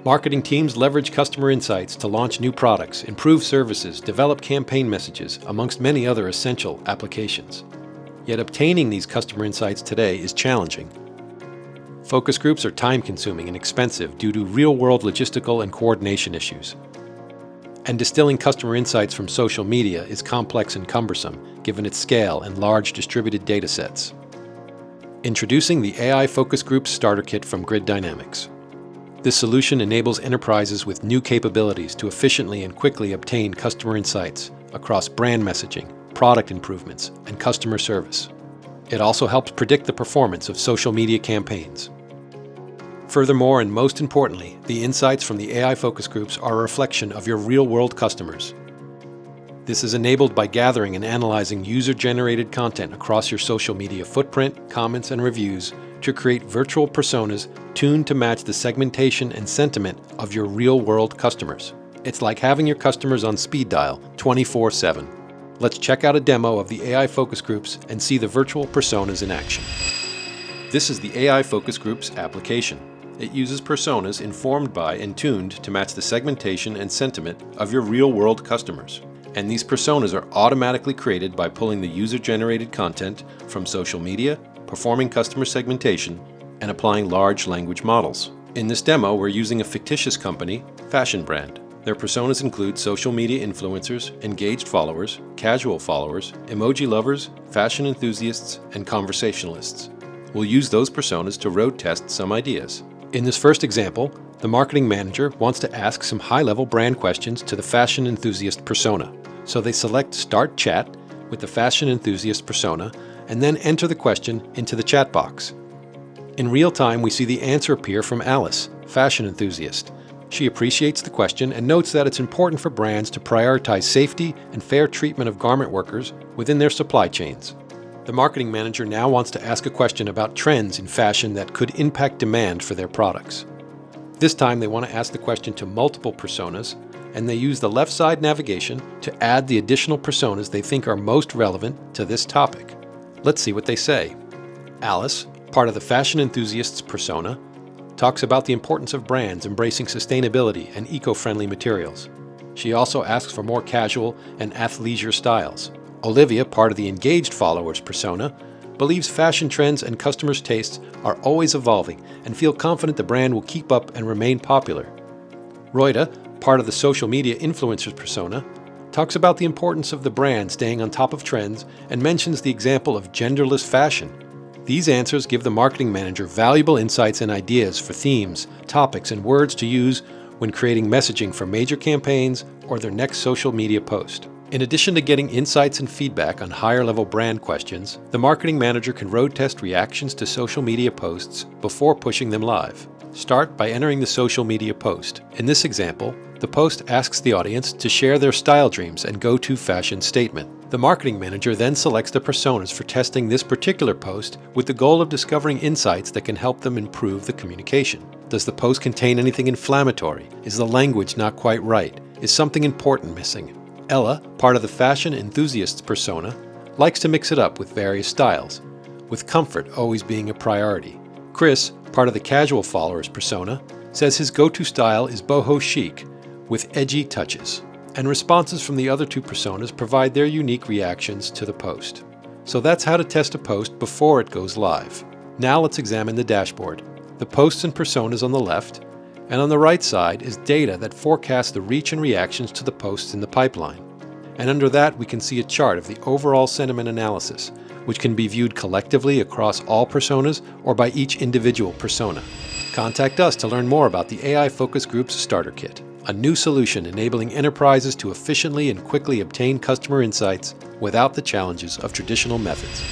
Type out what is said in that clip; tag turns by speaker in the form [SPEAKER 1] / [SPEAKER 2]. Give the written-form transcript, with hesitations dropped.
[SPEAKER 1] Marketing teams leverage customer insights to launch new products, improve services, develop campaign messages, amongst many other essential applications. Yet obtaining these customer insights today is challenging. Focus groups are time-consuming and expensive due to real-world logistical and coordination issues. And distilling customer insights from social media is complex and cumbersome, given its scale and large distributed data sets. Introducing the AI Focus Groups Starter Kit from Grid Dynamics. This solution enables enterprises with new capabilities to efficiently and quickly obtain customer insights across brand messaging, product improvements, and customer service. It also helps predict the performance of social media campaigns. Furthermore, and most importantly, the insights from the AI Focus Groups are a reflection of your real-world customers. This is enabled by gathering and analyzing user-generated content across your social media footprint, comments, and reviews to create virtual personas tuned to match the segmentation and sentiment of your real-world customers. It's like having your customers on speed dial 24/7. Let's check out a demo of the AI Focus Groups and see the virtual personas in action. This is the AI Focus Groups application. It uses personas informed by and tuned to match the segmentation and sentiment of your real-world customers. And these personas are automatically created by pulling the user-generated content from social media, performing customer segmentation, and applying large language models. In this demo, we're using a fictitious company, fashion brand. Their personas include social media influencers, engaged followers, casual followers, emoji lovers, fashion enthusiasts, and conversationalists. We'll use those personas to road test some ideas. In this first example, the marketing manager wants to ask some high-level brand questions to the fashion enthusiast persona. So they select Start Chat with the fashion enthusiast persona and then enter the question into the chat box. In real time, we see the answer appear from Alice, fashion enthusiast. She appreciates the question and notes that it's important for brands to prioritize safety and fair treatment of garment workers within their supply chains. The marketing manager now wants to ask a question about trends in fashion that could impact demand for their products. This time they want to ask the question to multiple personas, and they use the left side navigation to add the additional personas they think are most relevant to this topic. Let's see what they say. Alice, part of the fashion enthusiast's persona, talks about the importance of brands embracing sustainability and eco-friendly materials. She also asks for more casual and athleisure styles. Olivia, part of the engaged followers persona, believes fashion trends and customers' tastes are always evolving and feel confident the brand will keep up and remain popular. Roida, part of the social media influencers persona, talks about the importance of the brand staying on top of trends and mentions the example of genderless fashion. These answers give the marketing manager valuable insights and ideas for themes, topics, and words to use when creating messaging for major campaigns or their next social media post. In addition to getting insights and feedback on higher-level brand questions, the marketing manager can road test reactions to social media posts before pushing them live. Start by entering the social media post. In this example, the post asks the audience to share their style dreams and go-to fashion statement. The marketing manager then selects the personas for testing this particular post with the goal of discovering insights that can help them improve the communication. Does the post contain anything inflammatory? Is the language not quite right? Is something important missing? Ella, part of the fashion enthusiast's persona, likes to mix it up with various styles, with comfort always being a priority. Chris, part of the casual followers persona, says his go-to style is boho chic with edgy touches. And responses from the other two personas provide their unique reactions to the post. So that's how to test a post before it goes live. Now let's examine the dashboard. The posts and personas on the left, and on the right side is data that forecasts the reach and reactions to the posts in the pipeline. And under that, we can see a chart of the overall sentiment analysis, which can be viewed collectively across all personas or by each individual persona. Contact us to learn more about the AI Focus Groups Starter Kit, a new solution enabling enterprises to efficiently and quickly obtain customer insights without the challenges of traditional methods.